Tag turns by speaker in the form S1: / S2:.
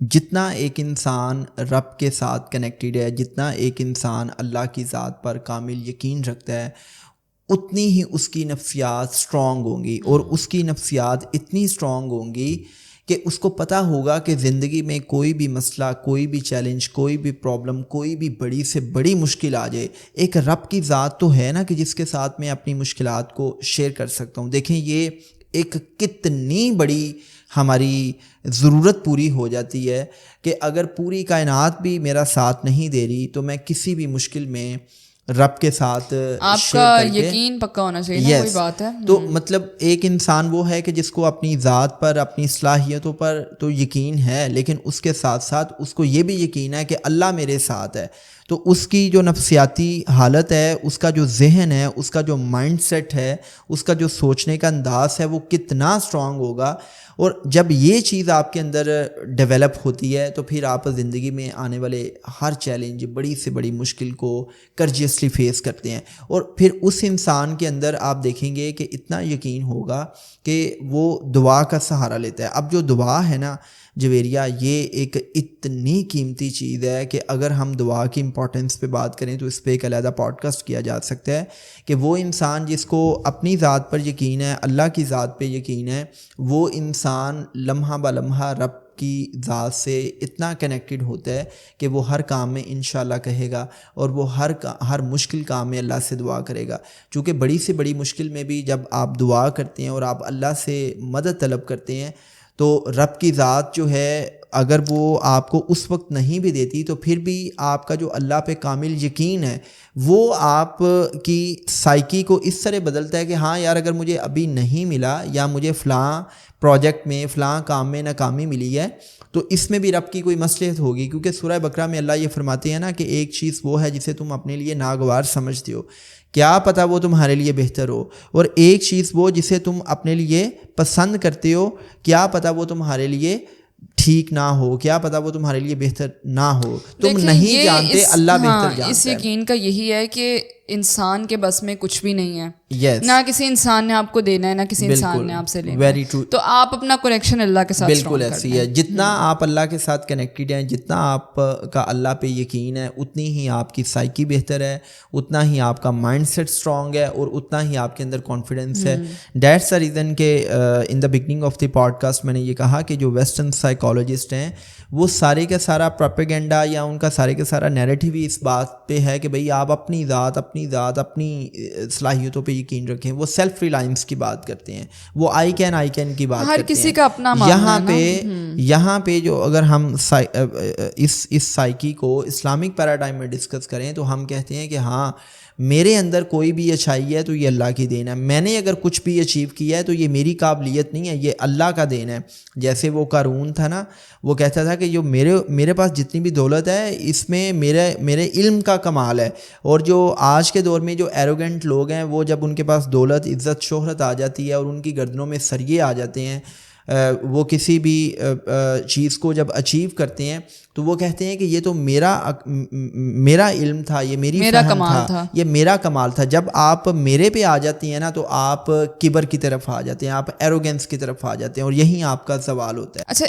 S1: جتنا ایک انسان رب کے ساتھ کنیکٹڈ ہے، جتنا ایک انسان اللہ کی ذات پر کامل یقین رکھتا ہے، اتنی ہی اس کی نفسیات سٹرونگ ہوں گی، اور اس کی نفسیات اتنی سٹرونگ ہوں گی کہ اس کو پتہ ہوگا کہ زندگی میں کوئی بھی مسئلہ، کوئی بھی چیلنج، کوئی بھی پرابلم، کوئی بھی بڑی سے بڑی مشکل آ جائے، ایک رب کی ذات تو ہے نا کہ جس کے ساتھ میں اپنی مشکلات کو شیئر کر سکتا ہوں۔ دیکھیں یہ ایک کتنی بڑی ہماری ضرورت پوری ہو جاتی ہے کہ اگر پوری کائنات بھی میرا ساتھ نہیں دے رہی تو میں کسی بھی مشکل میں رب کے ساتھ
S2: آپ
S1: شیئر
S2: کا
S1: کر کے
S2: یقین پکا ہونا چاہیے نا، کوئی بات ہے۔
S1: تو مطلب ایک انسان وہ ہے کہ جس کو اپنی ذات پر، اپنی صلاحیتوں پر تو یقین ہے، لیکن اس کے ساتھ ساتھ اس کو یہ بھی یقین ہے کہ اللہ میرے ساتھ ہے، تو اس کی جو نفسیاتی حالت ہے، اس کا جو ذہن ہے، اس کا جو مائنڈ سیٹ ہے، اس کا جو سوچنے کا انداز ہے، وہ کتنا اسٹرانگ ہوگا۔ اور جب یہ چیز آپ کے اندر ڈیولپ ہوتی ہے تو پھر آپ زندگی میں آنے والے ہر چیلنج، بڑی سے بڑی مشکل کو کرجیسلی فیس کرتے ہیں، اور پھر اس انسان کے اندر آپ دیکھیں گے کہ اتنا یقین ہوگا کہ وہ دعا کا سہارا لیتا ہے۔ اب جو دعا ہے نا جویریہ، یہ ایک اتنی قیمتی چیز ہے کہ اگر ہم دعا کی امپورٹنس پہ بات کریں تو اس پہ ایک علیحدہ پوڈ کاسٹ کیا جا سکتا ہے کہ وہ انسان جس کو اپنی ذات پر یقین ہے، اللہ کی ذات پہ یقین ہے، وہ انسان لمحہ بہ لمحہ رب کی ذات سے اتنا کنیکٹڈ ہوتا ہے کہ وہ ہر کام میں انشاءاللہ کہے گا، اور وہ ہر مشکل کام میں اللہ سے دعا کرے گا۔ چونکہ بڑی سے بڑی مشکل میں بھی جب آپ دعا کرتے ہیں اور آپ اللہ سے مدد طلب کرتے ہیں تو رب کی ذات جو ہے، اگر وہ آپ کو اس وقت نہیں بھی دیتی تو پھر بھی آپ کا جو اللہ پہ کامل یقین ہے وہ آپ کی سائیکی کو اس طرح بدلتا ہے کہ ہاں یار، اگر مجھے ابھی نہیں ملا، یا مجھے فلاں پروجیکٹ میں، فلاں کام میں ناکامی ملی ہے، تو اس میں بھی رب کی کوئی مصلحت ہوگی، کیونکہ سورہ بقرہ میں اللہ یہ فرماتے ہیں نا کہ ایک چیز وہ ہے جسے تم اپنے لیے ناگوار سمجھتے ہو، کیا پتہ وہ تمہارے لیے بہتر ہو، اور ایک چیز وہ جسے تم اپنے لیے پسند کرتے ہو، کیا پتہ وہ تمہارے لیے ٹھیک نہ ہو، کیا پتہ وہ تمہارے لیے بہتر نہ ہو، تم نہیں جانتے، اللہ بہتر جانتا ہے۔
S2: اس یقین کا یہی ہے کہ انسان کے بس میں کچھ بھی نہیں ہے،
S1: یس،
S2: نہ کسی انسان نے آپ کو دینا ہے، نہ کسی انسان نے آپ سے لینا
S1: ویری
S2: ہے،
S1: ٹرو،
S2: تو آپ اپنا کنیکشن اللہ کے ساتھ
S1: بالکل
S2: اسٹرانگ
S1: ایسی
S2: کرتے
S1: ہے۔
S2: ہیں۔
S1: جتنا آپ اللہ کے ساتھ کنیکٹڈ ہیں، جتنا آپ کا اللہ پہ یقین ہے، اتنی ہی آپ کی سائیکی بہتر ہے، اتنا ہی آپ کا مائنڈ سیٹ اسٹرانگ ہے، اور اتنا ہی آپ کے اندر کانفیڈنس ہے۔ دیٹس دا ریزن کہ in the beginning of the podcast میں نے یہ کہا کہ جو ویسٹرن سائیکالوجسٹ ہیں وہ سارے کا سارا پروپیگنڈا یا ان کا سارے کا سارا نیریٹیو ہی اس بات پہ ہے کہ بھئی آپ اپنی ذات، اپنی صلاحیتوں پہ یقین رکھیں۔ وہ سیلف ریلائنس کی بات کرتے ہیں، وہ آئی کین کی بات
S2: ہر
S1: کرتے
S2: کسی
S1: ہیں۔
S2: کا اپنا ماننا ہے نا۔
S1: یہاں پہ جو اگر ہم اس سائیکی کو اسلامک پیراڈائم میں ڈسکس کریں تو ہم کہتے ہیں کہ ہاں، میرے اندر کوئی بھی اچھائی ہے تو یہ اللہ کی دین ہے، میں نے اگر کچھ بھی اچیو کیا ہے تو یہ میری قابلیت نہیں ہے، یہ اللہ کا دین ہے۔ جیسے وہ قارون تھا نا، وہ کہتا تھا کہ جو میرے پاس جتنی بھی دولت ہے اس میں میرے علم کا کمال ہے، اور جو آج کے دور میں جو ایروگنٹ لوگ ہیں، وہ جب ان کے پاس دولت، عزت، شہرت آ جاتی ہے اور ان کی گردنوں میں سریے آ جاتے ہیں، وہ کسی بھی چیز کو جب اچیو کرتے ہیں تو وہ کہتے ہیں کہ یہ تو میرا علم تھا، یہ میری فہم تھا، یہ میرا کمال تھا۔ جب آپ میرے پہ آ جاتی ہیں نا تو آپ کبر کی طرف آ جاتے ہیں، آپ ایروگنس کی طرف آ جاتے ہیں، اور یہیں آپ کا زوال ہوتا ہے۔
S2: اچھا،